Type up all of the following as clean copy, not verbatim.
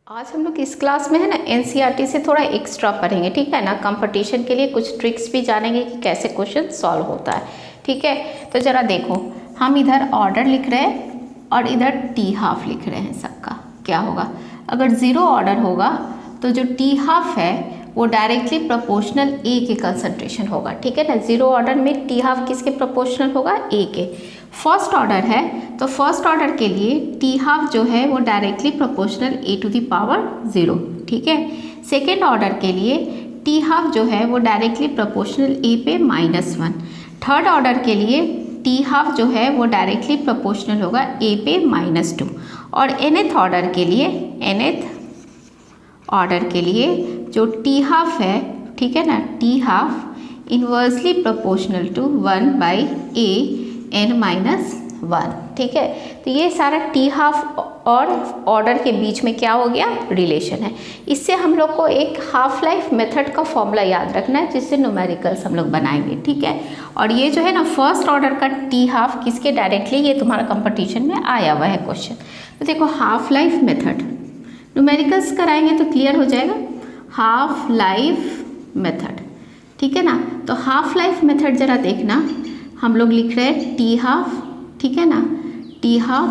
आज हम लोग इस क्लास में है ना एनसीईआरटी से थोड़ा एक्स्ट्रा पढ़ेंगे, ठीक है ना। कंपटीशन के लिए कुछ ट्रिक्स भी जानेंगे कि कैसे क्वेश्चन सॉल्व होता है, ठीक है। तो ज़रा देखो, हम इधर ऑर्डर लिख रहे हैं और इधर टी हाफ लिख रहे हैं। सबका क्या होगा, अगर ज़ीरो ऑर्डर होगा तो जो टी हाफ है वो डायरेक्टली प्रोपोर्शनल ए के कंसंट्रेशन होगा, ठीक है ना। ज़ीरो ऑर्डर में टी हाफ किसके प्रोपोर्शनल होगा, ए के। फर्स्ट ऑर्डर है तो फर्स्ट ऑर्डर के लिए टी हाफ जो है वो directly proportional a to the power 0, ठीक है। सेकेंड ऑर्डर के लिए टी हाफ जो है वो डायरेक्टली प्रोपोर्शनल ए पे -1। थर्ड ऑर्डर के लिए टी हाफ जो है वो डायरेक्टली प्रोपोर्शनल होगा ए पे -2। और nth ऑर्डर के लिए जो टी हाफ है, ठीक है ना, T half inversely proportional to 1/a(n-1), ठीक है। तो ये सारा टी हाफ और ऑर्डर के बीच में क्या हो गया, रिलेशन है। इससे हम लोग को एक हाफ लाइफ मेथड का फॉर्मूला याद रखना है, जिससे न्यूमेरिकल्स हम लोग बनाएंगे, ठीक है। और ये जो है ना फर्स्ट ऑर्डर का टी हाफ किसके डायरेक्टली, ये तुम्हारा कंपटीशन में आया हुआ है क्वेश्चन। तो देखो हाफ लाइफ मेथड न्यूमेरिकल्स कराएंगे तो क्लियर हो जाएगा। हाफ लाइफ मेथड, ठीक है ना। तो हाफ लाइफ मेथड जरा देखना, हम लोग लिख रहे हैं टी हाफ, ठीक है ना, टी हाफ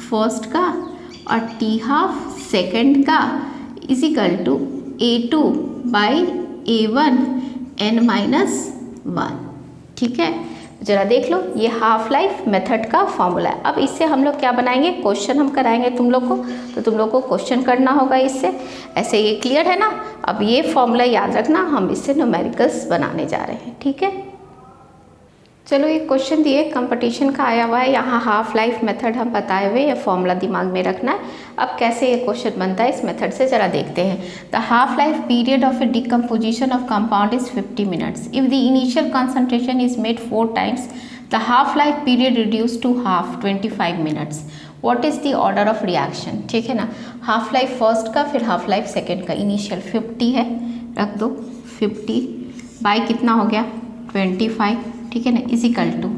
फर्स्ट का और टी हाफ सेकंड का इज इक्वल टू a2/a1(n-1), ठीक है। जरा देख लो, ये हाफ लाइफ मेथड का फॉर्मूला है। अब इससे हम लोग क्या बनाएंगे, क्वेश्चन हम कराएंगे तुम लोग को, तो तुम लोग को क्वेश्चन करना होगा इससे। ऐसे ये क्लियर है ना। अब ये फॉर्मूला याद रखना, हम इससे न्यूमेरिकल्स बनाने जा रहे हैं, ठीक है। चलो एक क्वेश्चन दिए कंपटीशन का आया हुआ है, यहाँ हाफ लाइफ मेथड हम बताए हुए, ये फॉर्मूला दिमाग में रखना है। अब कैसे ये क्वेश्चन बनता है इस मेथड से जरा देखते हैं। The half life period of a decomposition of compound is 50 minutes. If the initial concentration is made 4 times, the half life period reduce to half 25 minutes. What is the order of reaction, ठीक है ना। Half life first का फिर half life second का, initial 50 है, रख दो 50 by कितना हो गया 25, ठीक है ना, इज इक्वल टू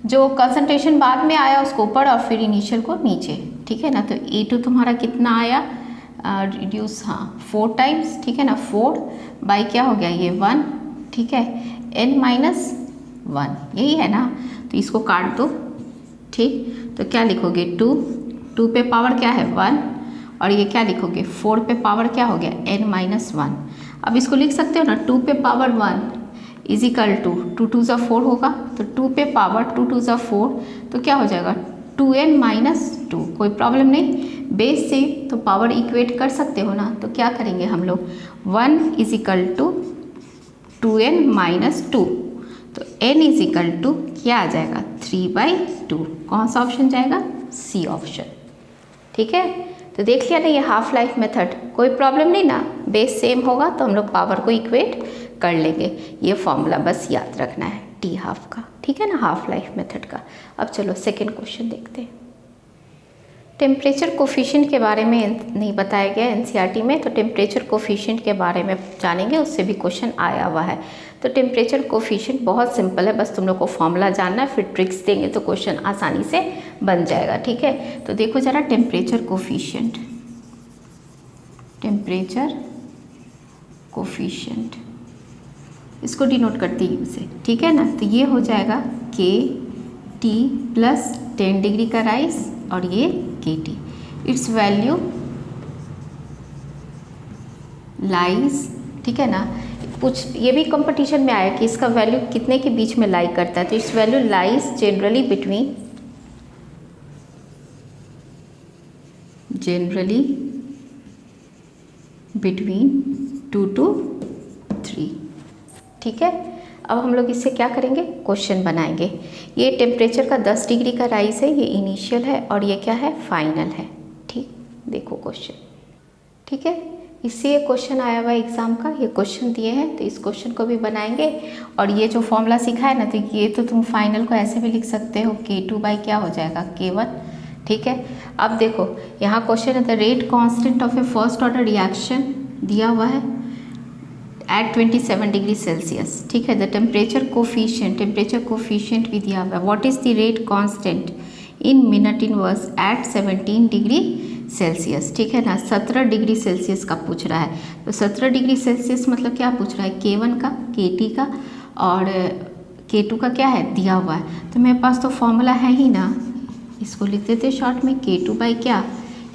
जो कंसंट्रेशन बाद में आया उसको ऊपर और फिर इनिशियल को नीचे, ठीक है ना। तो A2 तुम्हारा कितना आया, रिड्यूस, हाँ 4 times, ठीक है ना, 4 बाई क्या हो गया ये 1, ठीक है, n-1 यही है ना। तो इसको काट दो, ठीक। तो क्या लिखोगे 2 पे पावर क्या है 1, और ये क्या लिखोगे 4 पे पावर क्या हो गया n-1। अब इसको लिख सकते हो ना 2 पे पावर 1 इज इक्वल टू 2 2 ज़ा 4 होगा, तो 2 पे पावर 2 2 ज़ा 4 तो क्या हो जाएगा 2n-2। कोई प्रॉब्लम नहीं, बेस से तो पावर इक्वेट कर सकते हो ना। तो क्या करेंगे हम लोग 1 इज इक्वल टू 2n-2, तो n इज इक्वल टू क्या आ जाएगा 3/2। कौन सा ऑप्शन जाएगा, सी ऑप्शन, ठीक है। तो देख लिया ना ये हाफ लाइफ मेथड, कोई प्रॉब्लम नहीं ना, बेस सेम होगा तो हम लोग पावर को इक्वेट कर लेंगे। ये फॉर्मूला बस याद रखना है टी हाफ का, ठीक है ना, हाफ लाइफ मेथड का। अब चलो सेकंड क्वेश्चन देखते हैं। टेम्परेचर कोफिशिएंट के बारे में नहीं बताया गया एनसीईआरटी में, तो टेम्परेचर कोफिशिएंट के बारे में जानेंगे, उससे भी क्वेश्चन आया हुआ है। तो टेम्परेचर कोफिशिएंट बहुत सिंपल है, बस तुम लोग को फॉर्मूला जानना है, फिर ट्रिक्स देंगे तो क्वेश्चन आसानी से बन जाएगा, ठीक है। तो देखो जरा टेम्परेचर कोफिशिएंट, टेम्परेचर कोफिशिएंट इसको डिनोट करती है उसे, ठीक है ना। तो ये हो जाएगा KT + 10 डिग्री का राइज और ये KT, इट्स वैल्यू लाइज, ठीक है ना। कुछ ये भी कंपटीशन में आया कि इसका वैल्यू कितने के बीच में लाई करता है, तो it's value lies generally between 2 to 3, ठीक है। अब हम लोग इससे क्या करेंगे, क्वेश्चन बनाएंगे। ये टेम्परेचर का 10 डिग्री का राइज है, ये इनिशियल है और ये क्या है फाइनल है, ठीक। देखो क्वेश्चन, ठीक है। इससे ये क्वेश्चन आया हुआ एग्जाम का, ये क्वेश्चन दिए हैं तो इस क्वेश्चन को भी बनाएंगे। और ये जो फॉर्मूला सीखा है ना, तो ये तो तुम फाइनल को ऐसे भी लिख सकते हो K2 बाई क्या हो जाएगा K1, ठीक है। अब देखो यहाँ क्वेश्चन है the rate constant of A first order reaction दिया हुआ है at 27 डिग्री सेल्सियस, ठीक है। द टेम्परेचर कोफिशिएंट भी दिया हुआ है, what is the rate constant in minute inverse at 17 degree Celsius, ठीक है ना। 17 डिग्री सेल्सियस का पूछ रहा है, तो 17 डिग्री सेल्सियस मतलब क्या पूछ रहा है, K1 का, KT का और K2 का क्या है दिया हुआ है। तो मेरे पास तो फॉर्मूला है ही ना, इसको लिख देते शॉर्ट में K2 बाई क्या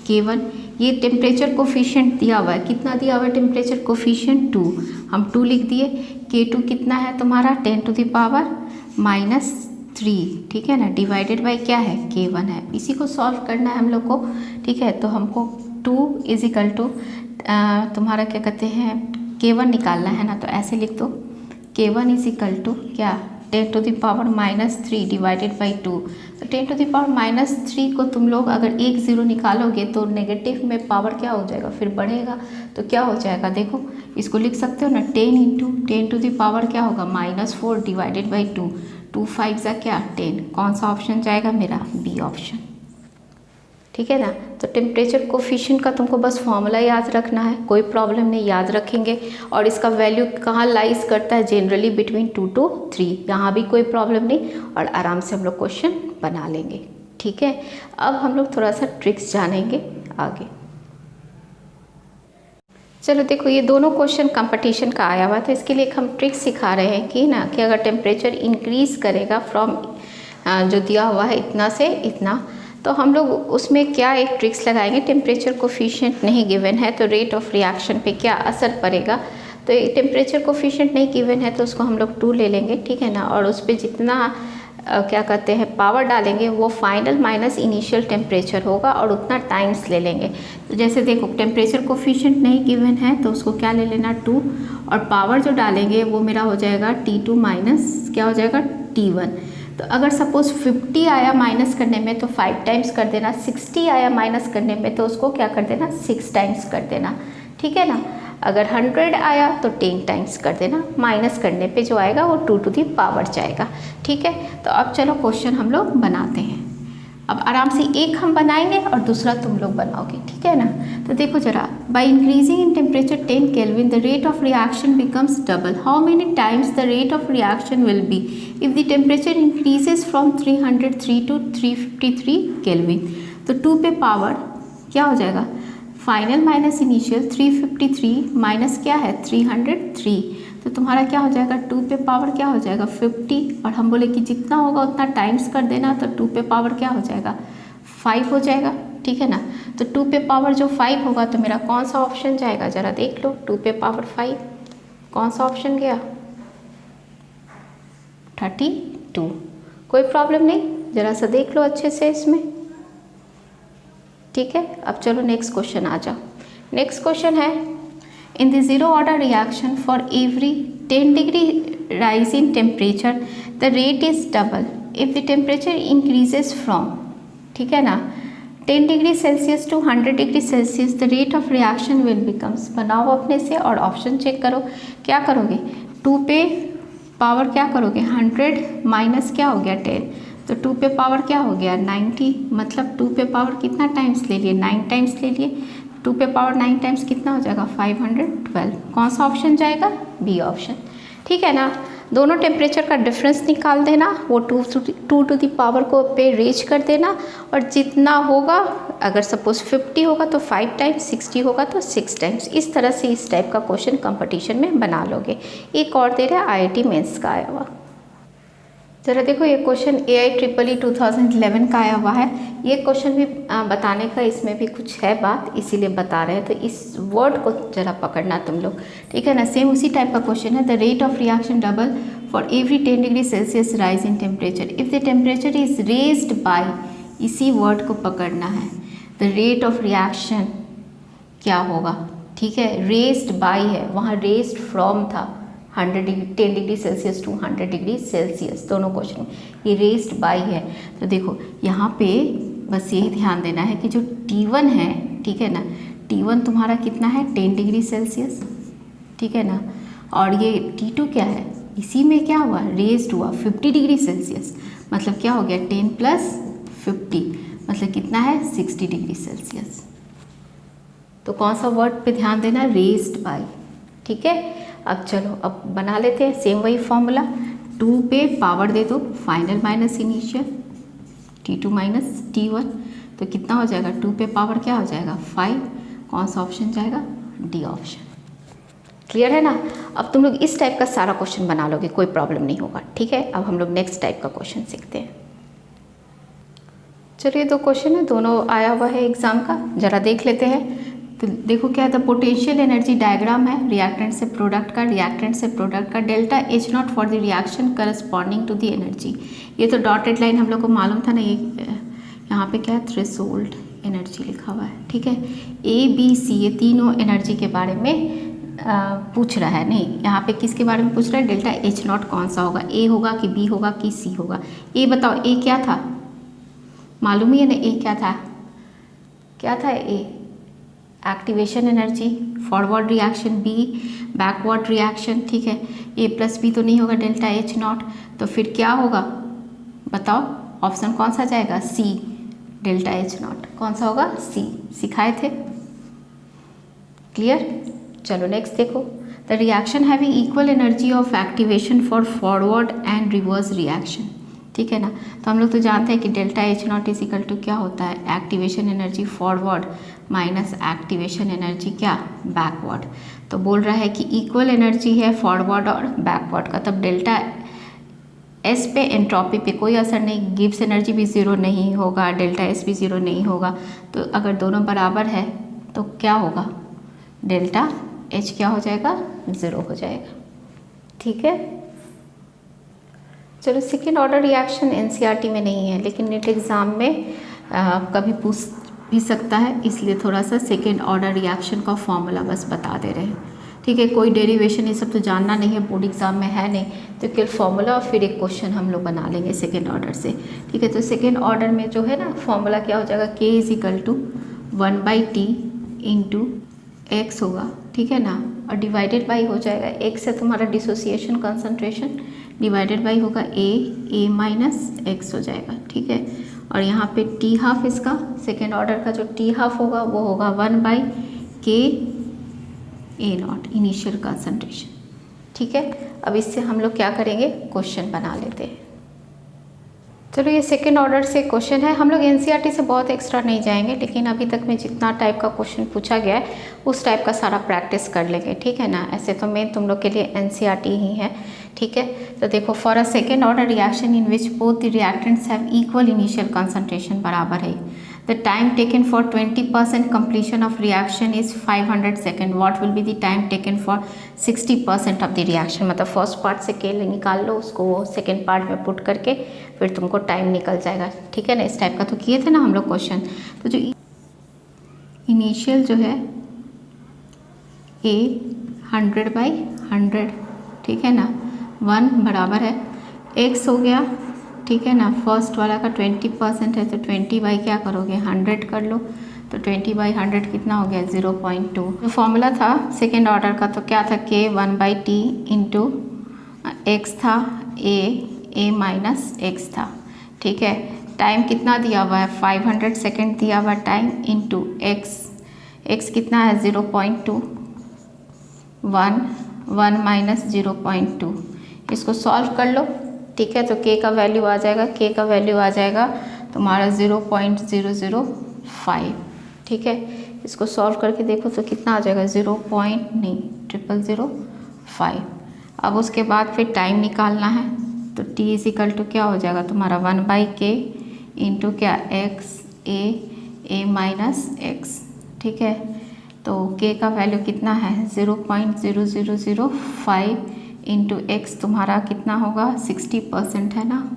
K1। ये टेम्परेचर कोफिशिएंट दिया हुआ है, कितना दिया हुआ है टेम्परेचर कोफिशिएंट 2, हम 2 लिख दिए। K2 कितना है तुम्हारा 10⁻⁻3, ठीक है ना, डिवाइडेड बाई क्या है K1 है। इसी को सॉल्व करना है हम लोग को, ठीक है। तो हमको 2 = तुम्हारा क्या कहते हैं K1 निकालना है ना, तो ऐसे लिख दो K1 = क्या 10⁻³ डिवाइडेड बाई 2। तो 10⁻³ को तुम लोग अगर 1 0 निकालोगे तो नेगेटिव में पावर क्या हो जाएगा, फिर बढ़ेगा तो क्या हो जाएगा, देखो इसको लिख सकते हो ना 10 × 10⁻, क्या होगा -4 डिवाइडेड बाई 2, 2 5 ज़ा क्या 10। कौन सा ऑप्शन जाएगा मेरा, बी ऑप्शन, ठीक है ना। तो टेम्परेचर कोफिशिएंट का तुमको बस फॉर्मूला याद रखना है, कोई प्रॉब्लम नहीं, याद रखेंगे। और इसका वैल्यू कहाँ लाइज करता है, जनरली बिटवीन 2 to 3, यहाँ भी कोई प्रॉब्लम नहीं और आराम से हम लोग क्वेश्चन बना लेंगे, ठीक है। अब हम लोग थोड़ा सा ट्रिक्स जानेंगे आगे। चलो देखो, ये दोनों क्वेश्चन कंपटीशन का आया हुआ है, तो इसके लिए हम ट्रिक्स सिखा रहे हैं कि ना कि अगर टेम्परेचर इंक्रीज़ करेगा फ्रॉम जो दिया हुआ है इतना से इतना, तो हम लोग उसमें क्या एक ट्रिक्स लगाएंगे। टेम्परेचर कोफिशिएंट नहीं गिवन है तो रेट ऑफ रिएक्शन पे क्या असर पड़ेगा। तो टेम्परेचर कोफिशिएंट नहीं गिवन है तो उसको हम लोग 2 ले लेंगे, ठीक है ना, और उस पर जितना क्या कहते हैं पावर डालेंगे वो फाइनल माइनस इनिशियल टेम्परेचर होगा और उतना टाइम्स ले लेंगे। तो जैसे देखो टेम्परेचर कोफिशिएंट नहीं गिवन है तो उसको क्या ले लेना 2, और पावर जो डालेंगे वो मेरा हो जाएगा T2 माइनस क्या हो जाएगा T1। तो अगर सपोज़ 50 आया माइनस करने में तो 5 टाइम्स कर देना, 60 आया माइनस करने में तो उसको क्या कर देना 6 टाइम्स कर देना, ठीक है ना। अगर 100 आया तो 10 टाइम्स कर देना, माइनस करने पे जो आएगा वो 2 to the पावर जाएगा, ठीक है। तो अब चलो क्वेश्चन हम लोग बनाते हैं। अब आराम से एक हम बनाएंगे और दूसरा तुम लोग बनाओगे, ठीक है ना। तो देखो जरा, by increasing in temperature 10 kelvin the rate of reaction becomes double, how many times the rate of reaction will be if the temperature increases from 303 to 353 kelvin. तो 2 पे पावर क्या हो जाएगा, फाइनल माइनस इनिशियल 353 माइनस क्या है 303, तो तुम्हारा क्या हो जाएगा 2 पे पावर क्या हो जाएगा 50, और हम बोले कि जितना होगा उतना टाइम्स कर देना, तो 2 पे पावर क्या हो जाएगा 5 हो जाएगा, ठीक है ना। तो 2 पे पावर जो 5 होगा तो मेरा कौन सा ऑप्शन जाएगा, ज़रा देख लो 2 पे पावर 5 कौन सा ऑप्शन गया 32। कोई प्रॉब्लम नहीं, ज़रा सा देख लो अच्छे से इसमें, ठीक है। अब चलो नेक्स्ट क्वेश्चन आ जाओ। नेक्स्ट क्वेश्चन है, in the zero order reaction for every 10 degree rise in temperature the rate is double if the temperature increases from, ठीक है ना, 10 degree Celsius to 100 degree Celsius the rate of reaction will becomes. बनाओ अपने से और option check करो, क्या करोगे 2 पे पावर क्या करोगे 100 माइनस क्या हो गया 10, तो 2 पे पावर क्या हो गया 90, मतलब 2 पे पावर कितना टाइम्स ले लिए 9 टाइम्स ले लिए, 2 पे पावर 9 टाइम्स कितना हो जाएगा 512। कौन सा ऑप्शन जाएगा, बी ऑप्शन, ठीक है ना। दोनों टेम्परेचर का डिफरेंस निकाल देना, वो 2 to the पावर को पे रेज कर देना, और जितना होगा अगर सपोज 50 होगा तो 5 टाइम्स, 60 होगा तो 6 टाइम्स। इस तरह से इस टाइप का क्वेश्चन कंपटीशन में बना लोगे। एक और दे रहा है IIT मेंस का आया हुआ, जरा देखो ये क्वेश्चन AIEEE 2011 का आया हुआ है। ये क्वेश्चन भी बताने का इसमें भी कुछ है बात, इसीलिए बता रहे हैं, तो इस वर्ड को जरा पकड़ना तुम लोग, ठीक है ना। सेम उसी टाइप का क्वेश्चन है, the rate of reaction double for every 10 degree Celsius rise in temperature if the temperature is raised bye, इसी वर्ड को पकड़ना है। द रेट ऑफ रिएक्शन क्या होगा, ठीक है, रेज्ड बाय है, वहाँ रेज्ड फ्रॉम था 10 degree Celsius to 100 degree Celsius, दोनों क्वेश्चन ये रेज्ड बाय है। तो देखो यहाँ पे बस यही ध्यान देना है कि जो T1 है, ठीक है ना, T1 तुम्हारा कितना है 10 डिग्री सेल्सियस, ठीक है ना, और ये T2 क्या है, इसी में क्या हुआ रेज्ड हुआ 50 डिग्री सेल्सियस, मतलब क्या हो गया 10 + 50 मतलब कितना है 60 डिग्री सेल्सियस। तो कौन सा वर्ड पे ध्यान देना, रेज्ड बाय, ठीक है। अब चलो अब बना लेते हैं सेम वही फॉर्मूला, 2 पे पावर दे दो final minus initial T2 minus T1, तो कितना हो जाएगा 2 पे पावर क्या हो जाएगा 5। कौन सा ऑप्शन जाएगा डी ऑप्शन। क्लियर है ना। अब तुम लोग इस टाइप का सारा क्वेश्चन बना लोगे, कोई प्रॉब्लम नहीं होगा। ठीक है, अब हम लोग नेक्स्ट टाइप का क्वेश्चन सीखते हैं। चलिए 2 क्वेश्चन है, दोनों आया हुआ है एग्जाम का, जरा देख लेते हैं। तो देखो क्या है, पोटेंशियल एनर्जी डायग्राम है रिएक्टेंट से प्रोडक्ट का, रिएक्टेंट से प्रोडक्ट का, delta H not for the reaction corresponding to the energy. ये तो डॉटेड लाइन हम लोग को मालूम था ना, ये यहाँ पे क्या है थ्रेशोल्ड एनर्जी लिखा हुआ है। ठीक है, ए बी सी ये तीनों एनर्जी के बारे में पूछ रहा है। नहीं, यहाँ पे किसके बारे में पूछ रहा है, डेल्टा एच नॉट कौन सा होगा, ए होगा कि बी होगा कि सी होगा। ए बताओ, ए क्या था, मालूम ही है ना ए क्या था, क्या था A activation energy, forward reaction, B backward reaction. ठीक है, ए प्लस बी तो नहीं होगा डेल्टा एच नॉट, तो फिर क्या होगा बताओ, ऑप्शन कौन सा जाएगा सी, डेल्टा एच नॉट कौन सा होगा सी, सिखाए थे। क्लियर। चलो नेक्स्ट देखो, the reaction having equal energy of activation for forward and reverse reaction. ठीक है ना, तो हम लोग तो जानते हैं कि delta H not is equal to क्या होता है, activation energy forward minus activation energy क्या बैकवर्ड। तो बोल रहा है कि इक्वल एनर्जी है फॉरवर्ड और बैकवर्ड का, तब डेल्टा एस पे एंट्रोपी पे कोई असर नहीं, गिब्स एनर्जी भी ज़ीरो नहीं होगा, डेल्टा एस भी ज़ीरो नहीं होगा। तो अगर दोनों बराबर है तो क्या होगा, डेल्टा एच क्या हो जाएगा ज़ीरो हो जाएगा। ठीक है, चलो सेकेंड ऑर्डर रिएक्शन एनसीईआरटी में नहीं है, लेकिन नेट एग्ज़ाम में कभी पूछ भी सकता है, इसलिए थोड़ा सा सेकेंड ऑर्डर रिएक्शन का फॉर्मूला बस बता दे रहे हैं। ठीक है, कोई डेरिवेशन ये सब तो जानना नहीं है, बोर्ड एग्जाम में है नहीं, तो केवल फॉर्मूला और फिर एक क्वेश्चन हम लोग बना लेंगे सेकेंड ऑर्डर से। ठीक है, तो सेकेंड ऑर्डर में जो है ना फॉर्मूला क्या हो जाएगा, K is equal to 1/t into x होगा। ठीक है ना, और डिवाइडेड बाई हो जाएगा, एक्स है तुम्हारा डिसोसिएशन कंसंट्रेशन, डिवाइडेड बाई होगा ए माइनस एक्स हो जाएगा। ठीक है, और यहाँ पे टी हाफ इसका सेकेंड ऑर्डर का जो टी हाफ होगा वो होगा 1/k A not initial concentration. ठीक है, अब इससे हम लोग क्या करेंगे, क्वेश्चन बना लेते हैं। चलो ये सेकेंड ऑर्डर से क्वेश्चन है, हम लोग एनसीईआरटी से बहुत एक्स्ट्रा नहीं जाएंगे, लेकिन अभी तक में जितना टाइप का क्वेश्चन पूछा गया है उस टाइप का सारा प्रैक्टिस कर लेंगे। ठीक है ना, ऐसे तो मेन तुम लोग के लिए एनसीईआरटी ही है। ठीक है, तो देखो for a second order reaction in which both the reactants have equal initial concentration बराबर है, the time taken for 20% completion of reaction is 500 second, what will be the time taken for 60% of the reaction. मतलब first part से के निकाल लो, उसको वो second part में put करके फिर तुमको टाइम निकल जाएगा। ठीक है ना, इस टाइप का तो किए थे ना हम लोग क्वेश्चन। तो जो इनिशियल जो है ए 100/100, ठीक है ना, 1 बराबर है एक्स हो गया। ठीक है ना, फर्स्ट वाला का 20% है तो 20 बाई क्या करोगे 100 कर लो, तो 20/100 कितना हो गया 0.2। जो फॉर्मूला था सेकेंड ऑर्डर का तो क्या था, के 1/t इंटू एक्स था, ए माइनस एक्स था। ठीक है, टाइम कितना दिया हुआ है 500 सेकेंड दिया हुआ टाइम इंटू एक्स कितना है 0.2, 1 माइनस 0.2, इसको सॉल्व कर लो। ठीक है, तो के का वैल्यू आ जाएगा, के का वैल्यू आ जाएगा तुम्हारा 0.005। ठीक है, इसको सॉल्व करके देखो तो कितना आ जाएगा 0.0005। अब उसके बाद फिर टाइम निकालना है, तो t इज इक्वल टू क्या हो जाएगा तुम्हारा 1/k इंटू क्या एक्स ए माइनस एक्स। ठीक है, तो k का वैल्यू कितना है 0.0005 इंटू एक्स तुम्हारा कितना होगा 60% है ना,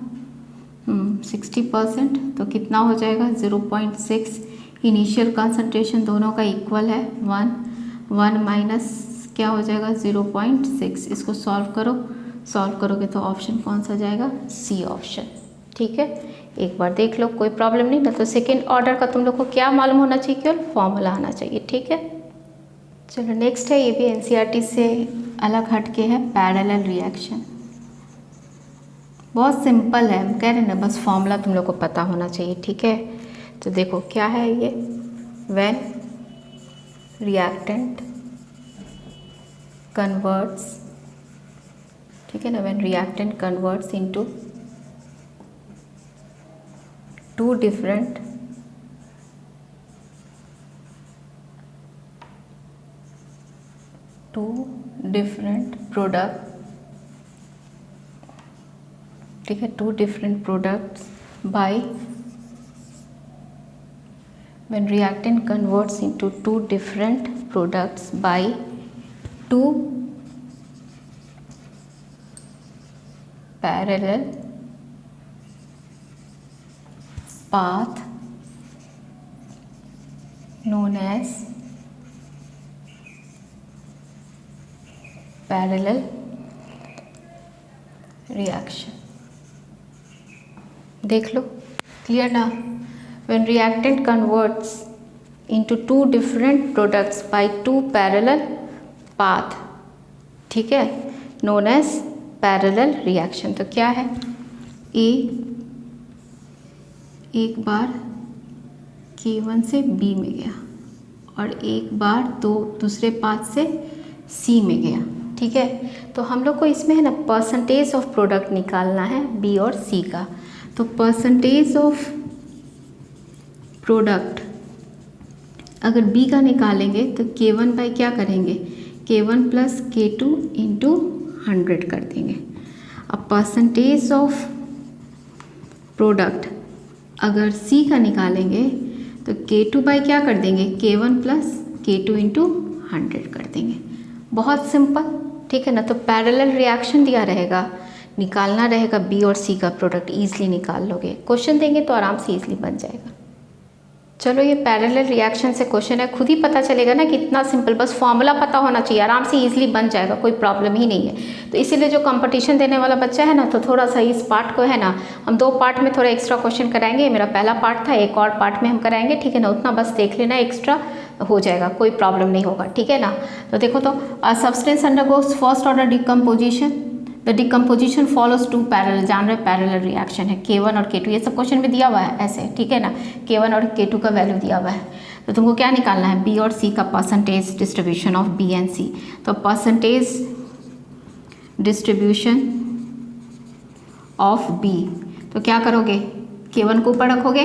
60%, तो कितना हो जाएगा 0.6। इनिशियल कंसंट्रेशन दोनों का इक्वल है 1 माइनस क्या हो जाएगा 0.6। इसको सॉल्व करोगे तो ऑप्शन कौन सा जाएगा, सी ऑप्शन। ठीक है, एक बार देख लो, कोई प्रॉब्लम नहीं ना। तो सेकेंड ऑर्डर का तुम लोग को क्या मालूम होना चाहिए, केवल फॉर्मूला आना चाहिए। ठीक है, चलो नेक्स्ट है, ये भी एनसीईआरटी से अलग हटके है, पैरेलल रिएक्शन। बहुत सिंपल है, हम कह रहे हैं ना, बस फॉर्मूला तुम लोग को पता होना चाहिए। ठीक है, तो देखो क्या है ये, व्हेन रिएक्टेंट कन्वर्ट्स, ठीक है ना, when reactant converts into 2 different two different product, ठीक है, two different products by when reactant converts into two different products by two parallel path known as parallel reaction। देख लो, क्लियर ना? When reactant converts into two different products by two parallel path, ठीक है, known as parallel reaction। तो क्या है, A एक बार K1 से B में गया और एक बार दूसरे पाथ से C में गया, ठीक है। तो हम लोग को इसमें है ना परसेंटेज ऑफ प्रोडक्ट निकालना है B और C का। तो परसेंटेज ऑफ प्रोडक्ट अगर B का निकालेंगे तो K1 बाई क्या करेंगे, K1 प्लस K2 इंटू 100 कर देंगे। अब परसेंटेज ऑफ प्रोडक्ट अगर C का निकालेंगे तो K2 बाई क्या कर देंगे, K1 प्लस K2 इंटू 100 कर देंगे। बहुत सिंपल, ठीक है ना। तो पैरेलल रिएक्शन दिया रहेगा, निकालना रहेगा B और C का प्रोडक्ट, ईजिली निकाल लोगे। क्वेश्चन देंगे तो आराम से ईजिली बन जाएगा। चलो, ये पैरेलल रिएक्शन से क्वेश्चन है, खुद ही पता चलेगा ना कितना सिंपल, बस फॉर्मूला पता होना चाहिए, आराम से ईजिली बन जाएगा, कोई प्रॉब्लम ही नहीं है। तो इसीलिए जो कंपटीशन देने वाला बच्चा है ना, तो थोड़ा सा इस पार्ट को है ना, हम 2 पार्ट में थोड़ा एक्स्ट्रा क्वेश्चन कराएंगे। मेरा पहला पार्ट था, एक और पार्ट में हम कराएंगे, ठीक है ना। उतना बस देख लेना, एक्स्ट्रा हो जाएगा, कोई प्रॉब्लम नहीं होगा, ठीक है ना। तो देखो, तो substance undergoes first order decomposition, the decomposition follows two parallel, जान रहे पैरेलल रिएक्शन है, K1 और K2, ये सब क्वेश्चन में दिया हुआ है ऐसे, ठीक है ना। K1 और K2 का वैल्यू दिया हुआ है। तो तुमको क्या निकालना है, B और C का percentage distribution of B and C। तो परसेंटेज डिस्ट्रीब्यूशन ऑफ B, तो क्या करोगे, K1 को ऊपर रखोगे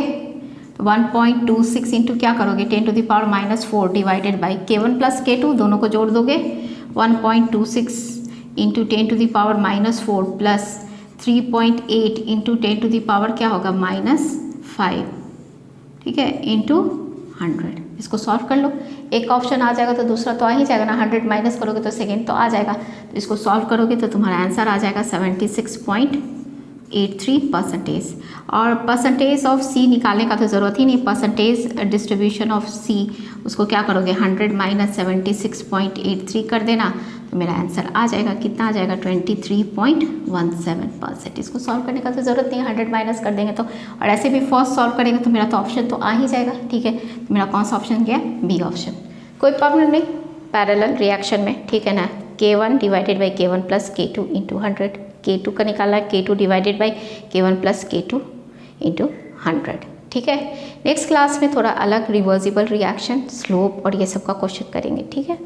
तो 1.26 इंटू क्या करोगे, 10⁻⁻4 divided by K1 plus K2, दोनों को जोड़ दोगे, 1.26 इंटू 10⁻⁻4 प्लस 3.8 इंटू 10⁻, क्या होगा, -5, ठीक है, इंटू 100। इसको सॉल्व कर लो, एक ऑप्शन आ जाएगा तो दूसरा तो आ ही जाएगा ना, 100 माइनस करोगे तो सेकेंड तो आ जाएगा। तो इसको सॉल्व करोगे तो तुम्हारा आंसर आ जाएगा 76.83%। और परसेंटेज ऑफ C निकालने का तो ज़रूरत ही नहीं, परसेंटेज डिस्ट्रीब्यूशन ऑफ C, उसको क्या करोगे, 100 माइनस 76.83 कर देना, तो मेरा आंसर आ जाएगा, कितना आ जाएगा, 23.17%। इसको सॉल्व करने का तो ज़रूरत नहीं है, 100 माइनस कर देंगे तो। और ऐसे भी फर्स्ट सॉल्व करेंगे तो मेरा तो ऑप्शन तो आ ही जाएगा, ठीक है। तो मेरा कौन सा ऑप्शन गया, B ऑप्शन। कोई प्रॉब्लम नहीं पैरेलल रिएक्शन में, ठीक है ना। K1 divided by K1 plus K2 into 100, K2 का निकालना है, K2 divided by K1 plus K2 into 100, ठीक है। नेक्स्ट क्लास में थोड़ा अलग रिवर्सिबल रिएक्शन, स्लोप और ये सब का क्वेश्चन करेंगे, ठीक है।